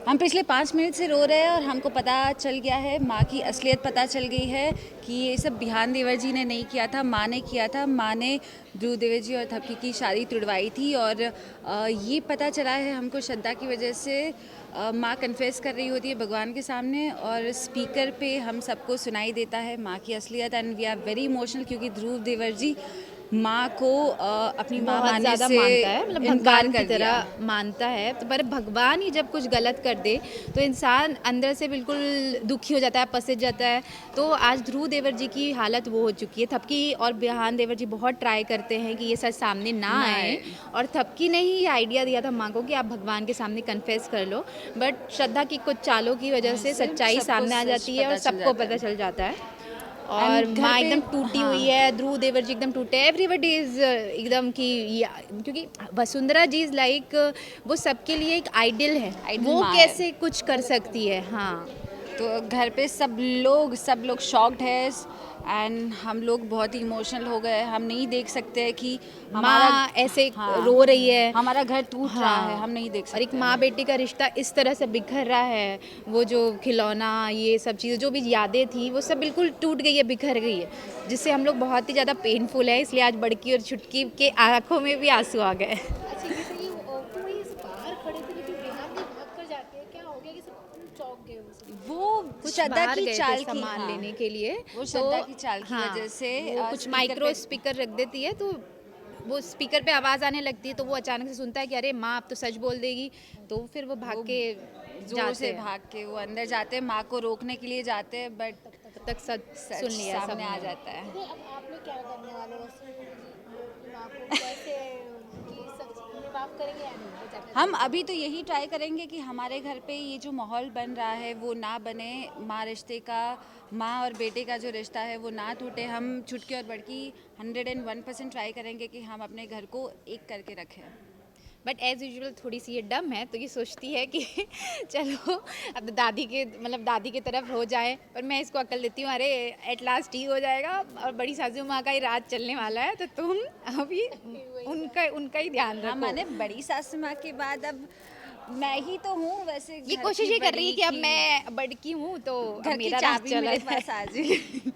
हम पिछले 5 मिनट से रो रहे हैं और हमको पता चल गया है, माँ की असलियत पता चल गई है कि ये सब बिहान देवर जी ने नहीं किया था, माँ ने किया था। माँ ने ध्रुव देवर जी और थपकी की शादी तुड़वाई थी और ये पता चला है हमको श्रद्धा की वजह से। माँ कन्फेस कर रही होती है भगवान के सामने और स्पीकर पे हम सबको सुनाई देता है माँ की असलियत। And we are very emotional क्योंकि ध्रुव देवर जी माँ को अपनी माँ बहुत मानने ज़्यादा से मानता है, मतलब इनकार भगवान की कर दिया। तरह मानता है। तो पर भगवान ही जब कुछ गलत कर दे तो इंसान अंदर से बिल्कुल दुखी हो जाता है, पसज जाता है। तो आज ध्रुव देवर जी की हालत वो हो चुकी है। थपकी और बिहान देवर जी बहुत ट्राई करते हैं कि ये सच सामने ना आए, और थपकी ने ही ये आइडिया दिया था माँ को कि आप भगवान के सामने कन्फेस कर लो। बट श्रद्धा की कुछ चालों की वजह से सिर्फ सच्चाई सबको सामने आ सच जाती है और पता चल सबको जाता पता है। चल जाता है। और एंड घर माँ पे एकदम टूटी हुई हाँ, है, ध्रुव देवर जी एकदम टूटे, एवरीबडी इज एकदम कि क्योंकि वसुंधरा जी इज लाइक वो सबके लिए एक आइडल है, आइडल वो माँ है। कैसे कुछ कर सकती है। हाँ, तो घर पे सब लोग शॉक्ड है एंड हम लोग बहुत ही इमोशनल हो गए। हम नहीं देख सकते हैं कि हमारा माँ ऐसे हाँ, रो रही है। हमारा घर टूट रहा है, हम हाँ, नहीं देख और एक सकते माँ हैं। बेटी का रिश्ता इस तरह से बिखर रहा है, वो जो खिलौना, ये सब चीज़ें जो भी यादें थी वो सब बिल्कुल टूट गई है, बिखर गई है, जिससे हम लोग बहुत ही ज़्यादा पेनफुल है। इसलिए आज बड़की और छुटकी के आंखों में भी आंसू आ गए। अच्छा ये बताइए वो वहीं से बाहर खड़े थे लेकिन रेहान भी भाग कर जाते हैं, क्या हो गया कि सब चौंक गए वो सब? वो कुछ श्रद्धा बाहर की गए थे चाल की सामान हाँ, लेने के लिए। वो तो श्रद्धा की चाल की हाँ, वजह से वो कुछ स्पीकर माइक्रो पे स्पीकर रख देती है, तो वो स्पीकर पे आवाज़ आने लगती है, तो वो अचानक से सुनता है कि अरे माँ अब तो सच बोल देगी, तो फिर वो भाग वो के जोर जाते से हैं। भाग के वो अंदर जाते हैं, माँ को रोकने के लिए जाते हैं, बट तब तक सच सच सुन लिया सामने आ सबने। जाता है। तो अब आपने क्या करने वाले हो की माँ को कैसे कि सच में माफ करेंगे या नहीं बचाकर हम जाएंगे? अभी तो यही ट्राई करेंगे कि हमारे घर पे ये जो माहौल बन रहा है वो ना बने। माँ रिश्ते का, माँ और बेटे का जो रिश्ता है वो ना टूटे। हम छुटकी और बड़की 101% ट्राई करेंगे कि हम अपने घर को एक करके रखें। बट एज़ यूजुअल थोड़ी सी ये डम है, तो ये सोचती है कि चलो अब दादी के, मतलब दादी की तरफ हो जाए। पर मैं इसको अकल देती हूँ, अरे एट लास्ट ही हो जाएगा, और बड़ी सासू माँ का ही राज चलने वाला है, तो तुम अभी उनका उनका ही ध्यान हाँ, रखो। माने बड़ी सासू माँ के बाद अब मैं ही तो हूँ वैसे ये घर कोशिश की ये कर रही है बड़ी कि अब की मैं बड़की हूँ तो अब घर की मेरा राज चाबी चला मेरे है। पास आ जाए।